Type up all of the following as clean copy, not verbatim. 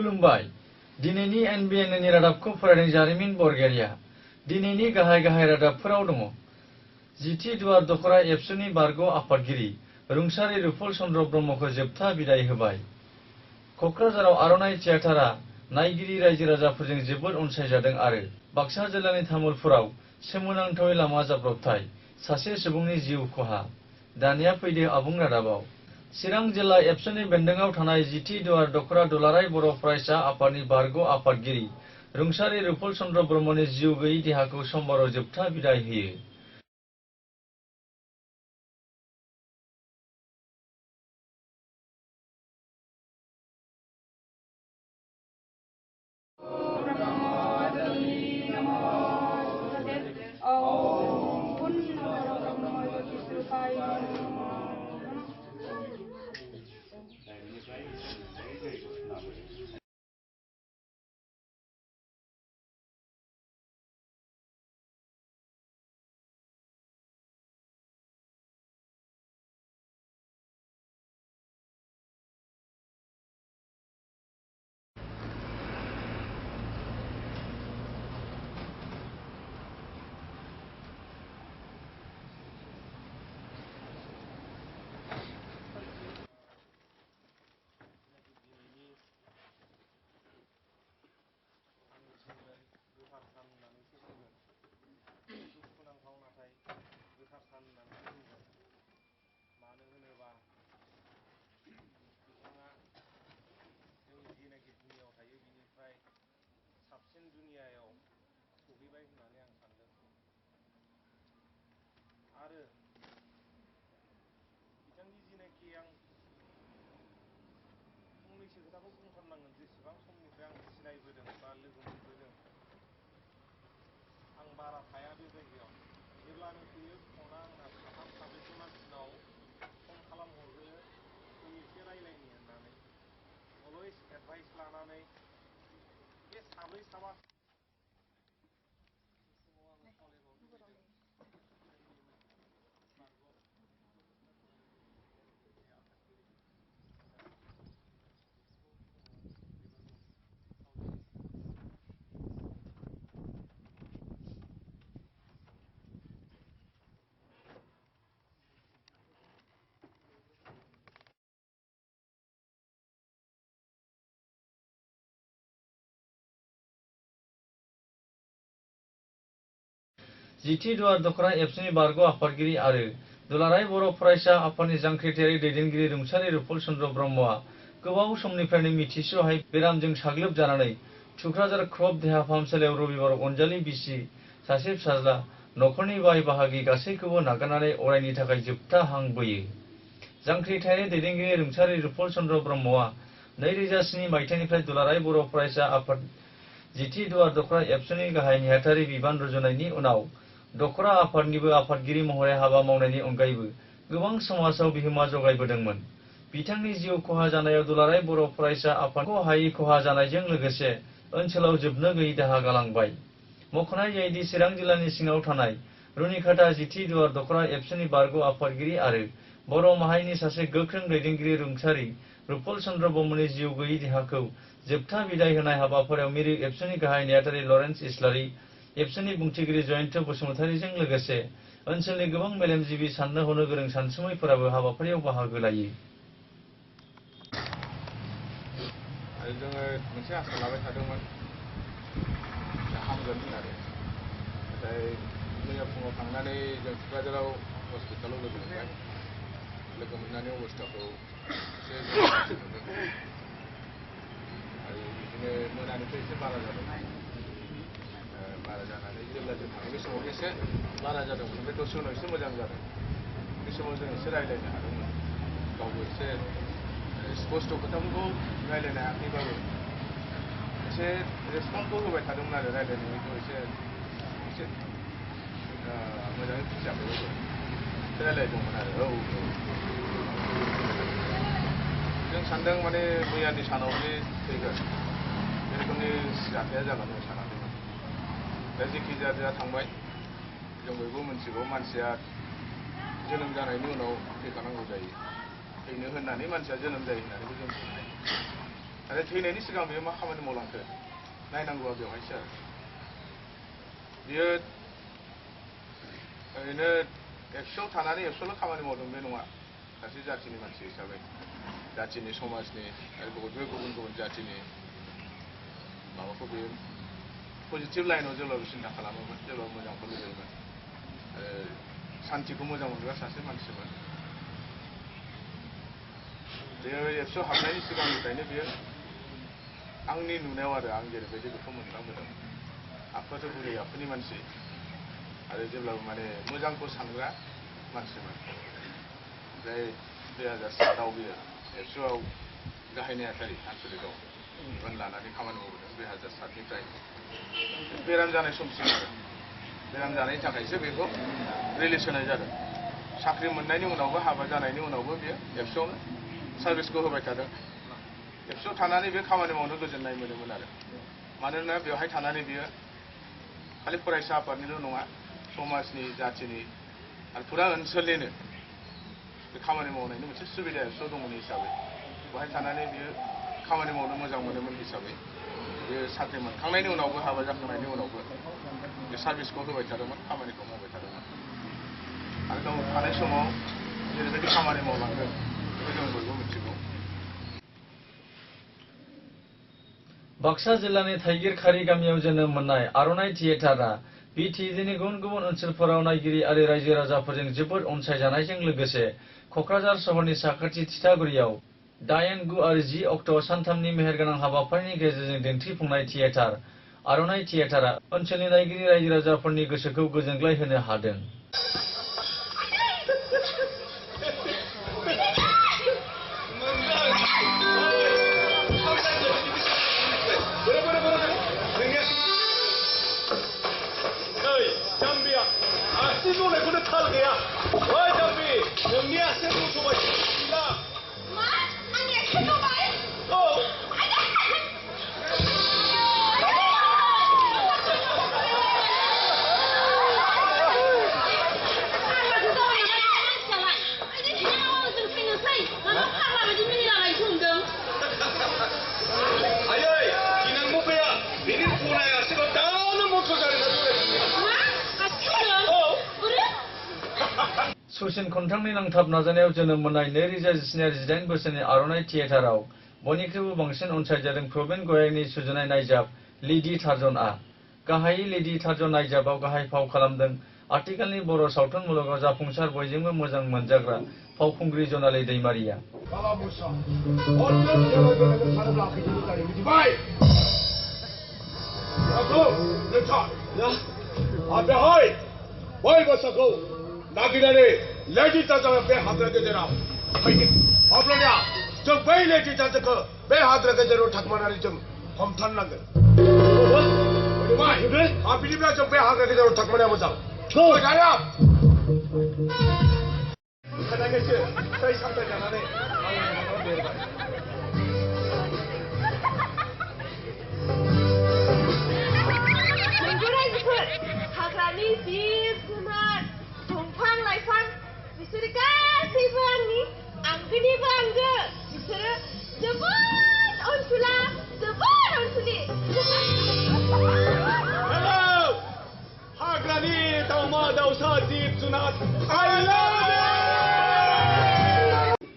खुलुमबाय। दिनैनि NBN-नि रादाबखौ फरायदों जारिमिन बरगयारिया। दिनैनि गाहाय रादाबफोराव दङ। जिथि दुवार दखरा एबसुनि बारग' आफादगिरि रुंसारि रुपल चन्द्र ब्रह्मखौ जोबथा बिदाय होबाय। क'क्राझाराव आर'नाइ थियेटारआ नायगिरि रायजो राजाफोरजों जोबोद अनसायजादों आरो बाक्सा जिल्लानि तामुलपुराव सोमोनांथावै लामा जाब्रबथाय, सासे सुबुंनि जिउ खहा। दानिया फैदो आबुं रादाबाव। चिरां जिल्ला एबसुनि बेन्दोङाव थानाय जिथि दुवार दखरा दुलाराय बर' फरायसा आफादनि बारग' आफादगिरि रुंसारि रुपल चन्द्र ब्रह्मनि जिउ गैयै देहाखौ समबाराव जोबथा बिदाय होयो। जिथि दुवार दखरा एबसुनि बारग' आफादगिरि आरो दुलाराय बर' फरायसा आफादनि जांख्रिथायारि दैदेनगिरि रुंसारि रुपल चन्द्र ब्रह्मआ गोबाव समनिफ्रायनो मिथिस'हायै बेरामजों साग्लोबजानानै थुक्राझार क्रप देहा फाहामसालियाव रबिबाराव अनजालि बिसि, सासे फिसाज्ला, नखरनि बाय बाहागि गासैखौबो नागारनानै अरायनि थाखाय जोबथा हां बोयो। जांख्रिथायारि दैदेनगिरि रुंसारि रुपल चन्द्र ब्रह्मआ 2007 मायथाइनिफ्राय दुलाराय बर' फरायसा आफाद जिथि दुवार दखरा एबसुनि गाहाय नेहाथारि बिबान रुजुनायनि उनाव दखरा आफादनिबो आफादगिरि महरै हाबा मावनायनि अनगायैबो गोबां समाजाव बिहोमा जगायबोदोंमोन। बिथांनि जिउ खहा जानायाव दुलाराय बर' फरायसा आफादखौ हायै खहा जानायजों लोगोसे ओनसोलाव जोबनो गैयै दाहा गालांबाय। मख'नाय जायोदि चिरां जिल्लानि सिङाव थानाय रुनिखाता जिथि दुवार दखरा एबसुनि बारग' आफादगिरि आरो बर' माहारिनि सासे गोख्रों दैदेनगिरि रुंसारि रुपल चन्द्र ब्रह्मनि जिउ गैयै देहाखौ जोबथा बिदाय होनाय हाबाफारियाव मिरिक एबसुनि गाहाय नेहाथारि लरेन्स इस्लारि, एबसुनि बुंथिगिरि जयन्त बसुमतारीजों लोगोसे ओनसोलनि गोबां मेलेमजिबि साननो हनो गोरों सानसुमैफोराबो हाबाफारियाव बाहागो लायो। जोङो मोनसे आसा लाबाय थादोंमोन हामगोन होननानै, नाथाय मैया फुङाव थांनानै जों थुक्राझाराव हस्पिटालाव लोगो मोनबाय। लोगो मोननानै अबस्थाखौ एसे मोनदों आरो बिदिनो मोनानिफ्राय एसे बारा जादों। बारा जानानै जेब्ला जों थाङो बे समाव एसे बारा जादोंमोन, ओमफ्राय दसे उनाव एसे मोजां जादों। बे समाव जों एसे रायज्लायनो हादोंमोन, गावबो एसे स्पष्ट खोथाफोरखौ रायज्लायनो हायाखैबाबो एसे रेसपन्सखौ होबाय थादोंमोन आरो रायज्लायनायखौ एसे मोजाङै बुजियाखैबाबो रायज्लायदोंमोन आरो जों सानदों माने मैयानि सानाव जे फैगोन बे रोखोमनि जाथाया जागोन जों सानाखैमोन। दा जेखि जाया थांबाय, जों बयबो मिथिगौ मानसिया जोनोम जानायनि उनाव थैखानांगौ जायो। थैनो होननानै मानसिया जोनोम जायो होननानैबो जों बुंनो हायो। आरो थैनायनि सिगां बियो मा खामानि मावलांखो नायनांगौआ बेवहायसो आरो बियो ओरैनो एबसुआव थानानै एबसुआवल' खामानि मावदों बे नङा सासे जाथिनि मानसि हिसाबै जाथिनि समाजनि आरो गुबुन गुबुन जाथिनि माबाखौ बियो पजिटिभ लाइनाव जेब्लाबो सिन्था खालामोमोन जेब्लाबो मोजांखौ लुबैयोमोन आरो सान्तिखौ मोजां मोनग्रा सासे मानसिमोन बेयो एबसुआव हाबनायनि सिगांनिफ्रायनो बियो आंनि नुनायाव आरो आं जेरैबायदि बेखौ मोनदांबोदों आखुआथ' बुरै आखुनि मानसि आरो जेब्लाबो माने मोजांखौ सानग्रा मानसिमोन जाय 2007आव बियो एबसुआव गाहाय नेहाथारि आनसलिकआव बिबान लानानै खामानि मावबोदों 2007निफ्राय बेराम जानाय समसिम आरो बेराम जानायनि थाखायसो बेखौ रिलिज होनाय जादों साख्रि मोननायनि उनावबो हाबा जानायनि उनावबो बियो एबसुआवनो सार्भिसखौ होबाय थादों एबसुआव थानानै बे खामानि मावनो गोजोननाय मोनोमोन आरो मानोना बेवहाय थानानै बियो खालि फरायसा आफादनिल' नङा समाजनि जाथिनि आरो फुरा ओनसोलनिनो बे खामानि मावनायनि मोनसे सुबिदा एबसुआव दंमोन हिसाबै बेवहाय थानानै बियो खामानि मावनो मोजां मोनोमोन हिसाबै बियो साख्रि मोनखांनायनि उनावबो हाबा जाखांनायनि उनावबो बे सार्भिसखौ होबाय थादोंमोन खामानिखौ मावबाय थादोंमोन आरो गाव थानाय समाव जेरैबायदि खामानि मावलांदों बेखौ जों बयबो मिथिगौ बाक्सा जिल्लानि थाइगिरखारि गामियाव जोनोम मोननाय आर'नाइ थियेटारआ बिटिएडिनि गुबुन गुबुन ओनसोलफोराव नायगिरि आरो रायजो राजाफोरजों जोबोद अनसायजानायजों लोगोसे क'क्राझार सहरनि साखाथि थिथागुरियाव 8, 9 आरो 10 अक्ट'आव सानथामनि मेहेरगोनां हाबाफारिनि गेजेरजों दिन्थिफुंनाय थियेटार आर'नाइ थियेटारआ ओनसोलनि नायगिरि रायजो राजाफोरनि गोसोखौ गोजोनग्लाय होनो हादों। सुसिन खन्थांनि नांथाब नाजानायाव जोनोम मोननाय 2017-18 बोसोरनि आर'नाइ थियेटाराव बयनिख्रुइबो बांसिन अनसायजादों प्रबीण गयारिनि सुजुनाय नायजाब लेडि टार्जनआ। गाहायै लेडि टार्जन नायजाबाव गाहाय फाव खालामदों आथिखालनि बर' सावथुन मुलुगाव जाफुंसार बयजोंबो मोजां मोनजाग्रा फावखुंग्रि जनालि दैमारिया। नागिरनानै लेडि टार्जन बे हादर गेजेराव फैगोन अब्लानिया जों बै लेडि टार्जनखौ बे हादर गेजेराव थाखोमानानै जों हमथारनांगोन बिनिफ्राय जों बे हादर गेजेराव थाखोमानाया मोजां ओंखारनायखायसो फिथाइ सामथाइ जानानै आं देरबाय हाग्रानि जिब जुनार दंफां लाइफां बिसोरो गासैबो आंनि आंगोनिबो आंगो बिसोरो जोबोद अनसुला जोबोद अनसुलि हाग्रानि दाउमा दाउसा जिब जुनार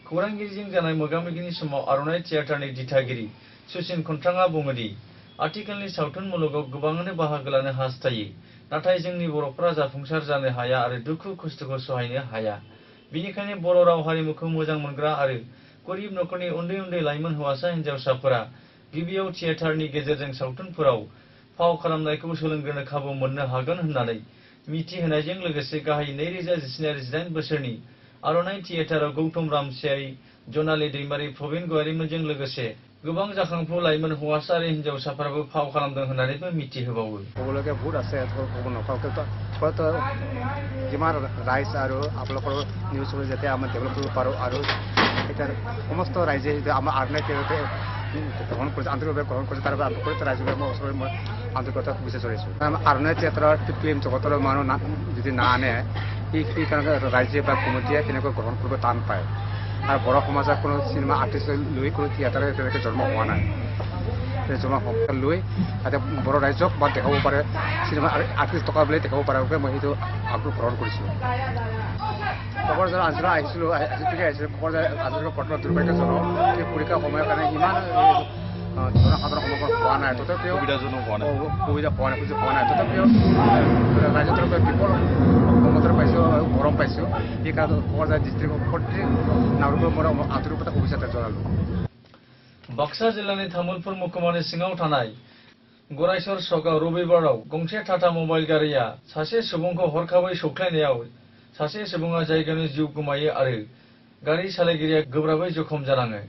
खौरांगिरिजों जानाय मोगा-मोगिनि समाव आर'नाइ थियेटारनि दिथागिरि सुसिन खन्थाङा बुङोदि आथिखालनि सावथुन मुलुगाव गोबाङानो बाहागो लानो हास्थायो नाथाय जोंनि बर'फोरा जाफुंसार जानो हाया आरो दुखु खस्थ'खौ सहायनो हाया। बेनिखायनो बर' राव हारिमुखौ मोजां मोनग्रा आरो गरिब नखरनि उन्दै उन्दै लाइमोन हौवासा हिन्जावसाफोरा गिबियाव थियेटारनि गेजेरजों सावथुनफोराव फाव खालामनायखौ सोलोंग्रोनो खाबु मोननो हागोन होननानै मिथिहोनायजों लोगोसे गाहाय 2017-18 बोसोरनि आर'नाइ थियेटाराव गौतम रामसियारि, जनालि दैमारि, प्रबीण गयारिमोनजों लोगोसे गोबां जाखांफु लाइमोन हौवासा आरो हिन्जावसाफोराबो फाव खालामदों होननानैबो मिथिहोबावो। সকলোকে বহুত আছে থোড়াতো যিমান ৰাইজ আৰু আপোনালোকৰ নিউজ যাতে আমাৰ ডেভেলপ কৰিব পাৰোঁ আৰু এটাৰ সমস্ত ৰাইজে যদি আমাৰ আৰনাই তেওঁলোকে গ্ৰহণ কৰিছে আন্তৰিকভাৱে গ্ৰহণ কৰিছে তাৰ বাবে সকলো ৰাইজকে মই ওচৰত মই আন্তৰিকতা বিচাৰি চলিছোঁ আৰনাই থিয়েটাৰৰ ফিল্ম জগতৰ মানুহ যদি না আনে সেই কাৰণে ৰাইজে বা কমিটিয়ে তেনেকৈ গ্ৰহণ কৰিব টান পায় আর বড় সমাজের কোনো সিনেমা আর্টিস্ট লই কোনো থিয়েটারে এটাকে জন্ম হওয়া নাই জন্ম লৈ তাতে বড় রাজ্যক বা দেখাব পারে সিনেমা আর্টিস্ট টকা বলে দেখাব পারে মই সেইটো আগ্রহ গ্রহণ করেছিলো ককৰাঝাৰ আঞ্চলিক আহিছিলো ককৰাঝাৰ আঞ্চলিক পত্ৰ দুৰ্ভাগ্যজনক সেই পৰীক্ষাৰ সময়ৰ কাৰণে ইমান জনসাধাৰণ সমৰ্থন পোৱা নাই তথাপিও সুবিধা পোৱা নাই তথাপিও ৰাজ্যৰ তৰফে বিফল সমৰ্থন পাইছোঁ গৰম পাইছোঁ এই কাৰণত ককৰাঝাৰ ডিষ্ট্ৰিক্টৰ প্ৰত্যেক নাগৰিকৰ পৰা আন্তৰিকতা শুভেচ্ছা জনালোঁ बाक्सा जिल्लानि तामुलपुर महकुमानि सिङाव थानाय गरायसर सकआव रबिबाराव गंसे टाटा मबाइल गारिया सासे सुबुंखौ हरखाबै सौख्लायनायाव सासे सुबुङा जायगायावनो जिउ गोमायो आरो गारि सालायगिरिया गोब्राबै जखम जानाङो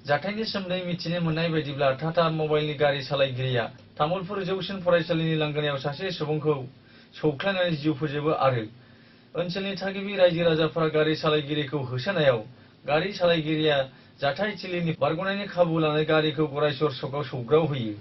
जाथायनि सोमोन्दै मिथिनो मोननाय बायदिब्ला टाटा मबाइलनि गारि सालायगिरिया तामुलपुर जौसिन फरायसालिनि लांगोनायाव सासे सुबुंखौ सौख्लायनानै जिउ फोजोबो आरो ओनसोलनि थागिबि रायजो राजाफोरा गारि सालायगिरिखौ होसोनायाव गारि सालायगिरिया जाथाय थिलिनि बारग'नायनि खाबु लानानै गारिखौ गरायसर सकआव सौग्रावहोयो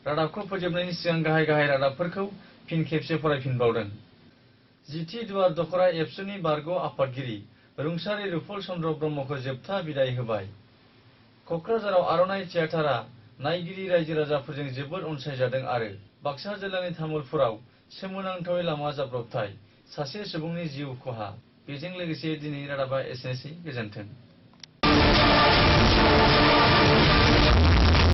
रादाबखौ फोजोबनायनि सिगां गाहाय रादाबफोरखौ फिन खेबसे फरायफिनबावदों जिथि दुवार दखरा एबसुनि बारग' आफादगिरि रुंसारि रुपल चन्द्र ब्रह्मखौ जोबथा बिदाय होबाय क'क्राझाराव आर'नाइ थियेटारआ नायगिरि रायजो राजाफोरजों जोबोद अनसायजादों आरो बाक्सा जिल्लानि तामुलपुराव सोमोनांथावै लामा जाब्रबथाय सासे सुबुंनि जिउ खहा बेजों लोगोसे दिनैनि रादाबा एसेनोसै गोजोन्थों।